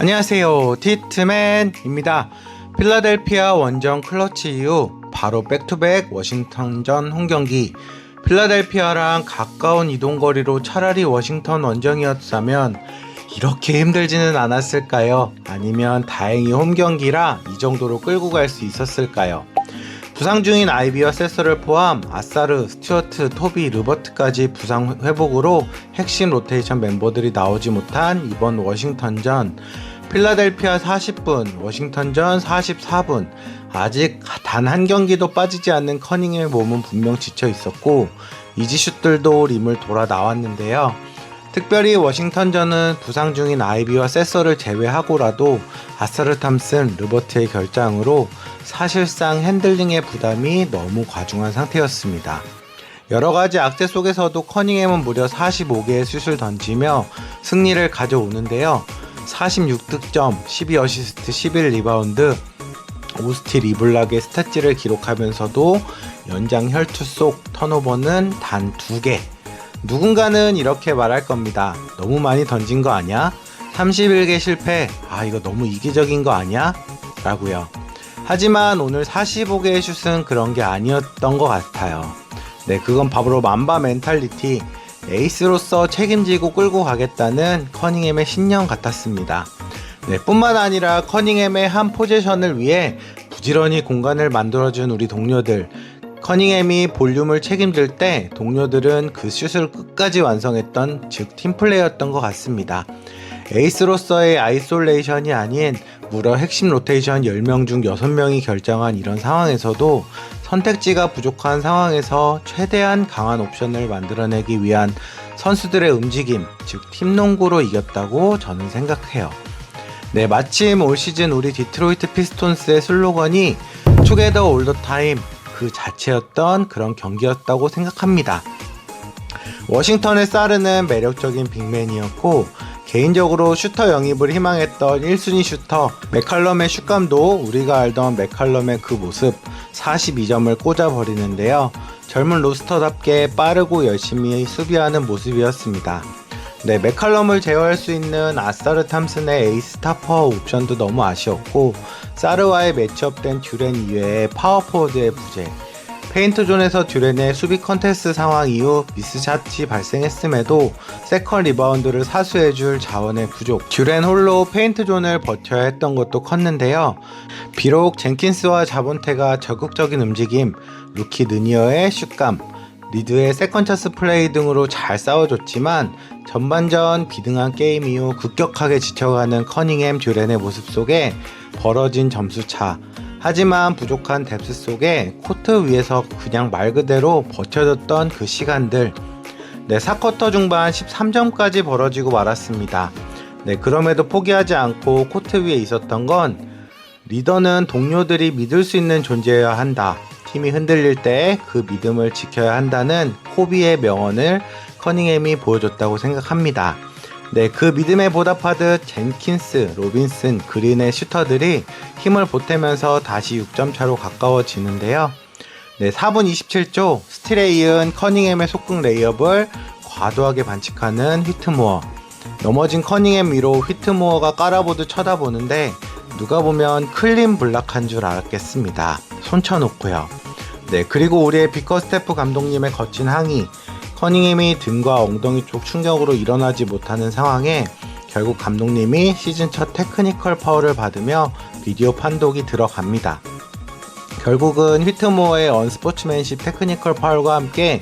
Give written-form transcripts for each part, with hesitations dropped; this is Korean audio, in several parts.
안녕하세요, 티트맨입니다. 필라델피아 원정 클러치 이후 바로 백투백 워싱턴전 홈경기. 필라델피아랑 가까운 이동거리로 차라리 워싱턴 원정이었다면 이렇게 힘들지는 않았을까요? 아니면 다행히 홈경기라 이 정도로 끌고 갈 수 있었을까요? 부상 중인 아이비와 세서를 포함 아사르, 스튜어트, 토비, 르버트까지 부상 회복으로 핵심 로테이션 멤버들이 나오지 못한 이번 워싱턴전. 필라델피아 40분, 워싱턴전 44분. 아직 단 한 경기도 빠지지 않는 커닝햄의 몸은 분명 지쳐 있었고 이지슛들도 림을 돌아 나왔는데요. 특별히 워싱턴전은 부상 중인 아이비와 세서를 제외하고라도 아사르 탐슨, 르버트의 결장으로 사실상 핸들링의 부담이 너무 과중한 상태였습니다. 여러가지 악재 속에서도 커닝햄은 무려 45개의 슛을 던지며 승리를 가져오는데요. 46득점, 12어시스트, 11리바운드, 5스틸 2블락의 스탯지를 기록하면서도 연장 혈투 속 턴오버는 단 2개. 누군가는 이렇게 말할 겁니다. 너무 많이 던진 거 아냐? 31개 실패. 이거 너무 이기적인 거 아냐? 라고요. 하지만 오늘 45개의 슛은 그런 게 아니었던 것 같아요. 네, 그건 바로 맘바 멘탈리티, 에이스로서 책임지고 끌고 가겠다는 커닝햄의 신념 같았습니다. 네, 뿐만 아니라 커닝햄의 한 포지션을 위해 부지런히 공간을 만들어준 우리 동료들. 커닝햄이 볼륨을 책임질 때 동료들은 그 슛을 끝까지 완성했던, 즉 팀플레이였던 것 같습니다. 에이스로서의 아이솔레이션이 아닌 무려 핵심 로테이션 10명 중 6명이 결정한 이런 상황에서도 선택지가 부족한 상황에서 최대한 강한 옵션을 만들어내기 위한 선수들의 움직임, 즉 팀농구로 이겼다고 저는 생각해요. 네, 마침 올 시즌 우리 디트로이트 피스톤스의 슬로건이 Together All The Time 그 자체였던 그런 경기였다고 생각합니다. 워싱턴의 사르는 매력적인 빅맨이었고 개인적으로 슈터 영입을 희망했던 1순위 슈터 맥칼럼의 슛감도 우리가 알던 맥칼럼의 그 모습 42점을 꽂아버리는데요. 젊은 로스터답게 빠르고 열심히 수비하는 모습이었습니다. 네, 맥칼럼을 제어할 수 있는 아사르 탐슨의 에이스 타퍼 옵션도 너무 아쉬웠고 사르와의 매치업된 듀렌 이외에 파워포워드의 부재, 페인트존에서 듀렌의 수비 컨테스트 상황 이후 미스샷이 발생했음에도 세컨 리바운드를 사수해줄 자원의 부족, 듀렌 홀로 페인트존을 버텨야 했던 것도 컸는데요. 비록 젠킨스와 자본테가 적극적인 움직임, 루키 느니어의 슛감, 리드의 세컨차스 플레이 등으로 잘 싸워줬지만 전반전 비등한 게임 이후 급격하게 지쳐가는 커닝햄 듀렌의 모습 속에 벌어진 점수차, 하지만 부족한 뎁스 속에 코트 위에서 그냥 말 그대로 버텨줬던 그 시간들. 네, 4쿼터 중반 13점까지 벌어지고 말았습니다. 네, 그럼에도 포기하지 않고 코트 위에 있었던 건 리더는 동료들이 믿을 수 있는 존재여야 한다. 팀이 흔들릴 때 그 믿음을 지켜야 한다는 코비의 명언을 커닝햄이 보여줬다고 생각합니다. 네, 그 믿음에 보답하듯 젠킨스, 로빈슨, 그린의 슈터들이 힘을 보태면서 다시 6점 차로 가까워지는데요. 네, 4분 27초 스틸에 이은 커닝햄의 속공 레이업을 과도하게 반칙하는 휘트모어. 넘어진 커닝햄 위로 휘트모어가 깔아보듯 쳐다보는데 누가 보면 클린 블락한 줄 알았겠습니다. 손 쳐놓고요. 네, 그리고 우리의 비커스태프 감독님의 거친 항의. 커닝햄이 등과 엉덩이 쪽 충격으로 일어나지 못하는 상황에 결국 감독님이 시즌 첫 테크니컬 파울을 받으며 비디오 판독이 들어갑니다. 결국은 휘트모어의 언스포츠맨십 테크니컬 파울과 함께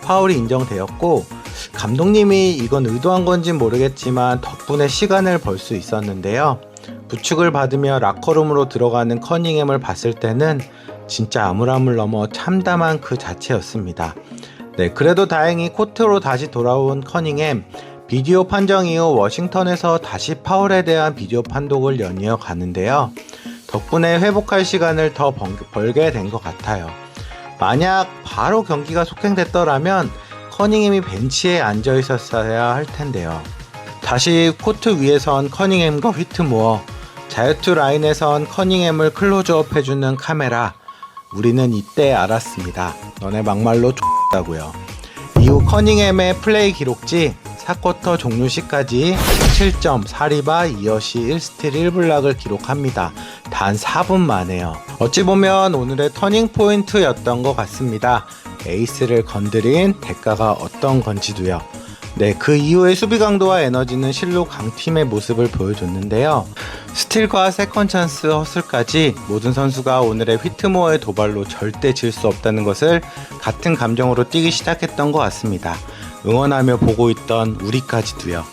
파울이 인정되었고 감독님이 이건 의도한 건진 모르겠지만 덕분에 시간을 벌 수 있었는데요. 부축을 받으며 라커룸으로 들어가는 커닝햄을 봤을 때는 진짜 아무람을 넘어 참담한 그 자체였습니다. 네, 그래도 다행히 코트로 다시 돌아온 커닝햄. 비디오 판정 이후 워싱턴에서 다시 파울에 대한 비디오 판독을 연이어 가는데요. 덕분에 회복할 시간을 더 벌게 된 것 같아요. 만약 바로 경기가 속행됐더라면 커닝햄이 벤치에 앉아 있었어야 할 텐데요. 다시 코트 위에선 커닝햄과 휘트모어, 자유투 라인에선 커닝햄을 클로즈업 해주는 카메라. 우리는 이때 알았습니다. 너네 막말로 X다고요. 이후 커닝햄의 플레이 기록지 4쿼터 종료 시까지 17점, 4리바, 2어시, 1스틸, 1블락을 기록합니다. 단 4분 만에요. 어찌 보면 오늘의 터닝포인트였던 것 같습니다. 에이스를 건드린 대가가 어떤 건지도요. 네, 그 이후의 수비 강도와 에너지는 실로 강팀의 모습을 보여줬는데요. 스틸과 세컨 찬스 허슬까지 모든 선수가 오늘의 휘트모어의 도발로 절대 질 수 없다는 것을 같은 감정으로 뛰기 시작했던 것 같습니다. 응원하며 보고 있던 우리까지도요.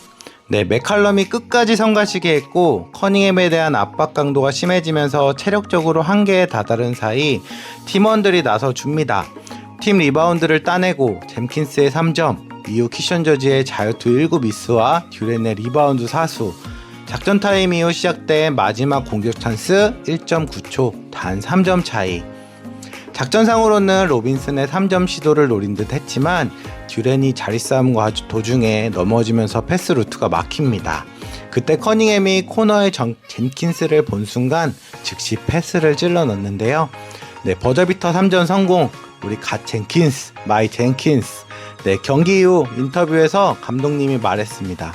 네, 맥칼럼이 끝까지 성가시게 했고 커닝햄에 대한 압박 강도가 심해지면서 체력적으로 한계에 다다른 사이 팀원들이 나서줍니다. 팀 리바운드를 따내고 잼킨스의 3점, 이후 키션 저지의 자유투 1구 미스와 듀렌의 리바운드 사수, 작전 타임 이후 시작된 마지막 공격 찬스 1.9초, 단 3점 차이. 작전상으로는 로빈슨의 3점 시도를 노린 듯 했지만 듀렌이 자리 싸움과 도중에 넘어지면서 패스 루트가 막힙니다. 그때 커닝햄이 코너에 젠킨스를 본 순간 즉시 패스를 찔러 넣는데요. 네, 버저비터 3점 성공. 우리 갓 젠킨스, 마이 젠킨스. 네, 경기 이후 인터뷰에서 감독님이 말했습니다.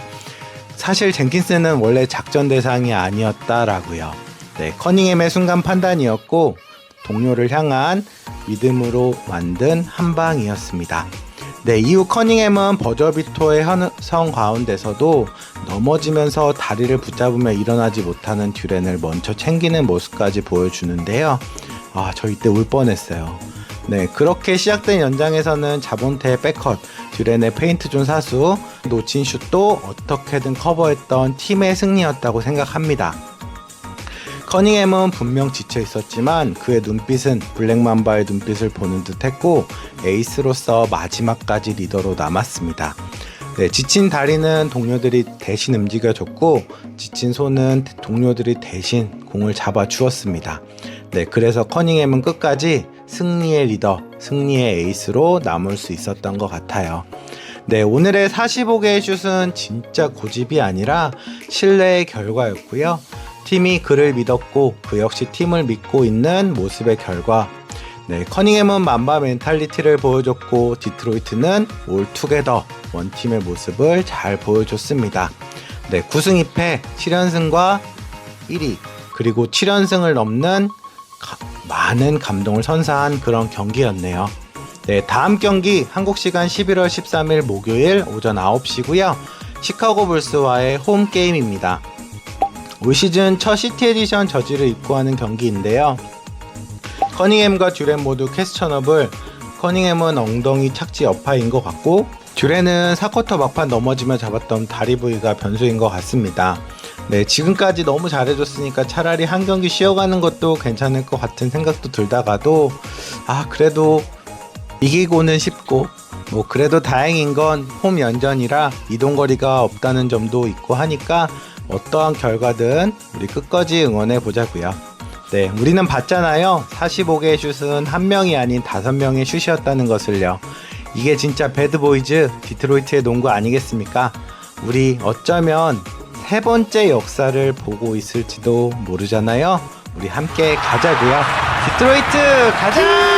사실 젠킨스는 원래 작전 대상이 아니었다라고요. 네, 커닝햄의 순간 판단이었고 동료를 향한 믿음으로 만든 한 방이었습니다. 네, 이후 커닝햄은 버저비터의 현성 가운데서도 넘어지면서 다리를 붙잡으며 일어나지 못하는 듀렌을 먼저 챙기는 모습까지 보여주는데요. 저 이때 울 뻔했어요. 네, 그렇게 시작된 연장에서는 자본테의 백컷, 듀렌의 페인트존 사수, 놓친 슛도 어떻게든 커버했던 팀의 승리였다고 생각합니다. 커닝햄은 분명 지쳐 있었지만 그의 눈빛은 블랙맘바의 눈빛을 보는 듯 했고 에이스로서 마지막까지 리더로 남았습니다. 네, 지친 다리는 동료들이 대신 움직여줬고 지친 손은 동료들이 대신 공을 잡아 주었습니다. 네, 그래서 커닝햄은 끝까지 승리의 리더, 승리의 에이스로 남을 수 있었던 것 같아요. 네, 오늘의 45개의 슛은 진짜 고집이 아니라 신뢰의 결과였고요. 팀이 그를 믿었고 그 역시 팀을 믿고 있는 모습의 결과. 네, 커닝햄은 맘바 멘탈리티를 보여줬고 디트로이트는 올 투게더 원팀의 모습을 잘 보여줬습니다. 네, 9승 2패 7연승과 1위 그리고 7연승을 넘는 많은 감동을 선사한 그런 경기였네요. 네, 다음 경기 한국 시간 11월 13일 목요일 오전 9시고요. 시카고 불스와의 홈 게임입니다. 올 시즌 첫 시티 에디션 저지를 입고하는 경기인데요. 커닝햄과 듀렌 모두 캐스천업을, 커닝햄은 엉덩이 착지 여파인 것 같고 듀렌은 4쿼터 막판 넘어지며 잡았던 다리 부위가 변수인 것 같습니다. 네, 지금까지 너무 잘해줬으니까 차라리 한 경기 쉬어가는 것도 괜찮을 것 같은 생각도 들다가도 그래도 이기고는 싶고 그래도 다행인 건 홈 연전이라 이동거리가 없다는 점도 있고 하니까 어떠한 결과든 우리 끝까지 응원해 보자고요. 네, 우리는 봤잖아요. 45개의 슛은 한 명이 아닌 5명의 슛이었다는 것을요. 이게 진짜 배드보이즈 디트로이트의 농구 아니겠습니까? 우리 어쩌면 세 번째 역사를 보고 있을지도 모르잖아요. 우리 함께 가자고요. 디트로이트 가자!